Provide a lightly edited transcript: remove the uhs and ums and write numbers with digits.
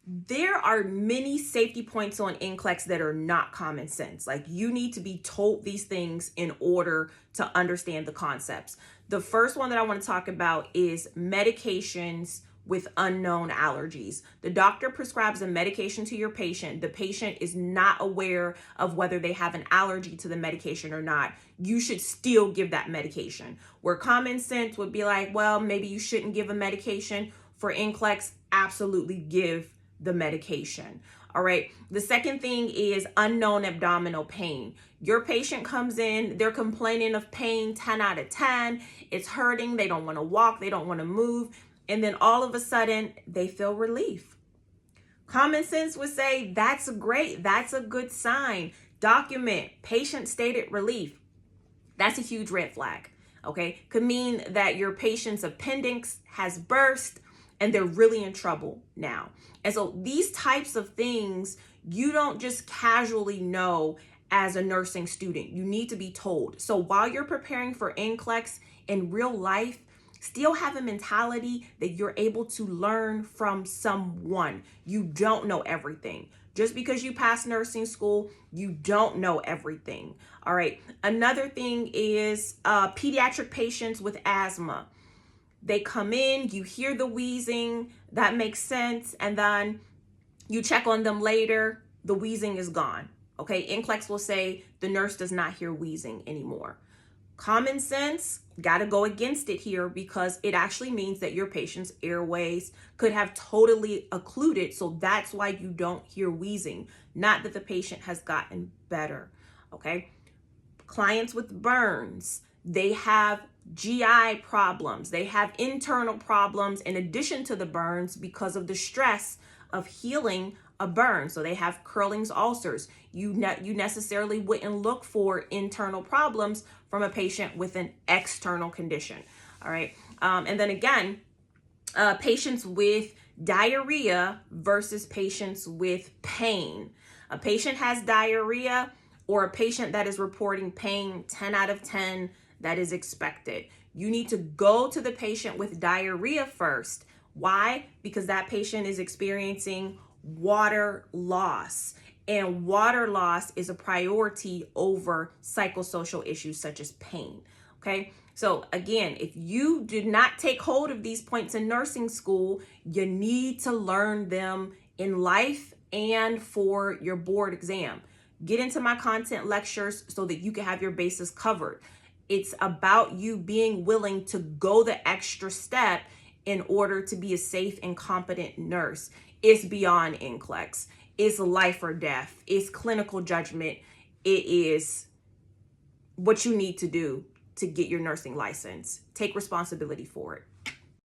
there are many safety points on NCLEX that are not common sense. Like, you need to be told these things in order to understand the concepts. The first one that I want to talk about is medications with unknown allergies. The doctor prescribes a medication to your patient. The patient is not aware of whether they have an allergy to the medication or not. You should still give that medication. Where common sense would be like, well, maybe you shouldn't give a medication, for NCLEX, absolutely give the medication. All right. The second thing is unknown abdominal pain. Your patient comes in, they're complaining of pain, 10 out of 10. It's hurting. They don't want to walk. They don't want to move. And then all of a sudden they feel relief. Common sense would say that's great. That's a good sign. Document patient stated relief. That's a huge red flag. Okay. Could mean that your patient's appendix has burst and they're really in trouble now. And so these types of things, you don't just casually know as a nursing student. You need to be told. So while you're preparing for NCLEX in real life, still have a mentality that you're able to learn from someone. You don't know everything. Just because you pass nursing school, you don't know everything. All right. Another thing is pediatric patients with asthma. They come in, you hear the wheezing, that makes sense. And then you check on them later, the wheezing is gone. Okay. NCLEX will say the nurse does not hear wheezing anymore. Common sense, got to go against it here, because it actually means that your patient's airways could have totally occluded. So that's why you don't hear wheezing, not that the patient has gotten better. Okay. Clients with burns, they have GI problems. They have internal problems in addition to the burns because of the stress of healing a burn. So they have Curling's ulcers. You necessarily wouldn't look for internal problems from a patient with an external condition. All right. And then again, patients with diarrhea versus patients with pain. A patient has diarrhea or a patient that is reporting pain, 10 out of 10, that is expected. You need to go to the patient with diarrhea first. Why? Because that patient is experiencing water loss, and water loss is a priority over psychosocial issues such as pain. Okay. So again, if you did not take hold of these points in nursing school, you need to learn them in life and for your board exam. Get into my content lectures so that you can have your bases covered. It's about you being willing to go the extra step in order to be a safe and competent nurse. It's beyond NCLEX. It's life or death. It's clinical judgment. It is what you need to do to get your nursing license. Take responsibility for it.